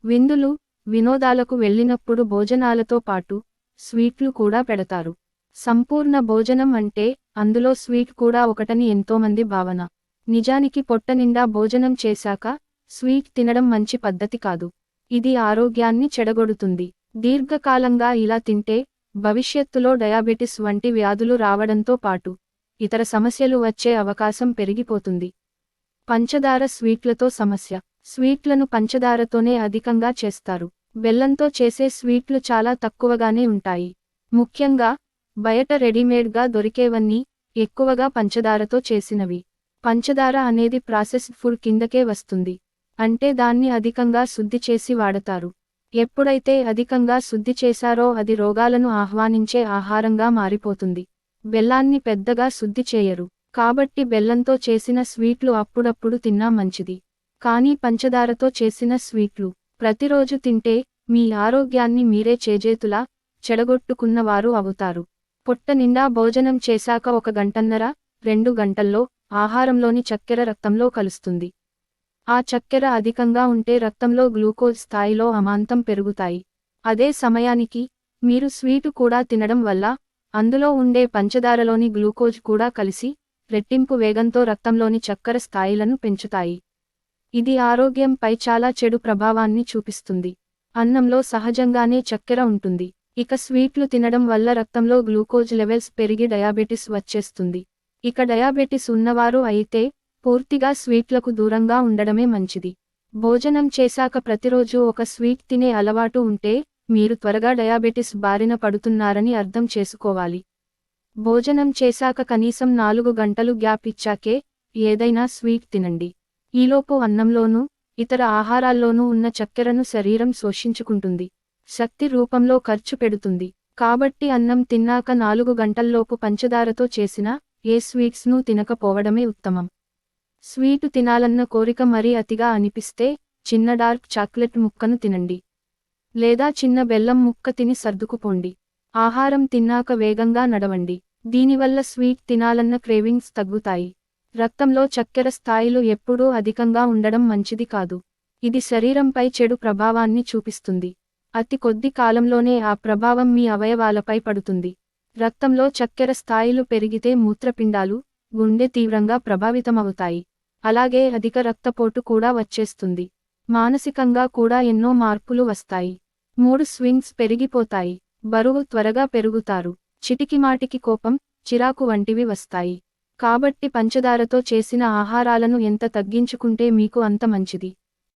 విందులు, వినోదాలకు వెళ్ళినప్పుడు భోజనాలతో పాటు స్వీట్లు కూడా పెడతారు. సంపూర్ణ భోజనం అంటే అందులో స్వీట్ కూడా ఒకటని ఎంతోమంది భావన. నిజానికి పొట్ట నిండా భోజనం చేశాక స్వీట్ తినడం మంచి పద్ధతి కాదు. ఇది ఆరోగ్యాన్ని చెడగొడుతుంది. దీర్ఘకాలంగా ఇలా తింటే భవిష్యత్తులో డయాబెటిస్ వంటి వ్యాధులు రావడంతో పాటు ఇతర సమస్యలు వచ్చే అవకాశం పెరిగిపోతుంది. పంచదార స్వీట్లతో సమస్య. స్వీట్లను పంచదారతోనే అధికంగా చేస్తారు. బెల్లంతో చేసే స్వీట్లు చాలా తక్కువగానే ఉంటాయి. ముఖ్యంగా బయట రెడీమేడ్గా దొరికేవన్నీ ఎక్కువగా పంచదారతో చేసినవి. పంచదార అనేది ప్రాసెస్డ్ ఫుడ్ కిందకే వస్తుంది. అంటే దాన్ని అధికంగా శుద్ధి చేసి వాడతారు. ఎప్పుడైతే అధికంగా శుద్ధి చేశారో అది రోగాలను ఆహ్వానించే ఆహారంగా మారిపోతుంది. బెల్లాన్ని పెద్దగా శుద్ధి చేయరు. కాబట్టి బెల్లంతో చేసిన స్వీట్లు అప్పుడప్పుడు తిన్నా మంచిది. కానీ పంచదారతో చేసిన స్వీట్లు ప్రతిరోజు తింటే మీ ఆరోగ్యాన్ని మీరే చేజేతులా చెడగొట్టుకున్నవారు అవుతారు. పొట్ట నిండా భోజనం చేశాక 1 గంటన్నర, 2 గంటల్లో ఆహారంలోని చక్కెర రక్తంలో కలుస్తుంది. ఆ చక్కెర అధికంగా ఉంటే రక్తంలో గ్లూకోజ్ స్థాయిలో అమాంతం పెరుగుతాయి. అదే సమయానికి మీరు స్వీటు కూడా తినడం వల్ల అందులో ఉండే పంచదారలోని గ్లూకోజ్ కూడా కలిసి రెట్టింపు వేగంతో రక్తంలోని చక్కెర స్థాయిలను పెంచుతాయి. ఇది ఆరోగ్యంపై చాలా చెడు ప్రభావాన్ని చూపిస్తుంది. అన్నంలో సహజంగానే చక్కెర ఉంటుంది. ఇక స్వీట్లు తినడం వల్ల రక్తంలో గ్లూకోజ్ లెవెల్స్ పెరిగి డయాబెటిస్ వచ్చేస్తుంది. ఇక డయాబెటిస్ ఉన్నవారు అయితే పూర్తిగా స్వీట్లకు దూరంగా ఉండడమే మంచిది. భోజనం చేశాక ప్రతిరోజు ఒక స్వీట్ తినే అలవాటు ఉంటే మీరు త్వరగా డయాబెటిస్ బారిన పడుతున్నారని అర్థం చేసుకోవాలి. భోజనం చేశాక కనీసం 4 గంటలు గ్యాప్ ఇచ్చాకే ఏదైనా స్వీట్ తినండి. ఈలోపు అన్నంలోనూ ఇతర ఆహారాల్లోనూ ఉన్న చక్కెరను శరీరం శోషించుకుంటుంది. శక్తి రూపంలో ఖర్చు పెడుతుంది. కాబట్టి అన్నం తిన్నాక 4 గంటల్లోపు పంచదారతో చేసిన ఏ స్వీట్స్ను తినకపోవడమే ఉత్తమం. స్వీటు తినాలన్న కోరిక మరీ అతిగా అనిపిస్తే చిన్న డార్క్ చాక్లెట్ ముక్కను తినండి. లేదా చిన్న బెల్లం ముక్క తిని సర్దుకుపోండి. ఆహారం తిన్నాక వేగంగా నడవండి. దీనివల్ల స్వీట్ తినాలన్న క్రేవింగ్స్ తగ్గుతాయి. రక్తంలో చక్కెర స్థాయిలు ఎప్పుడూ అధికంగా ఉండడం మంచిది కాదు. ఇది శరీరంపై చెడు ప్రభావాన్ని చూపిస్తుంది. అతి కొద్ది కాలంలోనే ఆ ప్రభావం మీ అవయవాలపై పడుతుంది. రక్తంలో చక్కెర స్థాయిలు పెరిగితే మూత్రపిండాలు, గుండె తీవ్రంగా ప్రభావితమవుతాయి. అలాగే అధిక రక్తపోటు కూడా వచ్చేస్తుంది. మానసికంగా కూడా ఎన్నో మార్పులు వస్తాయి. మూడ్ స్వింగ్స్ పెరిగిపోతాయి. బరువు త్వరగా పెరుగుతారు. చిటికిమాటికి కోపం, చిరాకు వంటివి వస్తాయి. కాబట్టి పంచదారతో చేసిన ఆహారాలను ఎంత తగ్గించుకుంటే మీకు అంత మంచిది.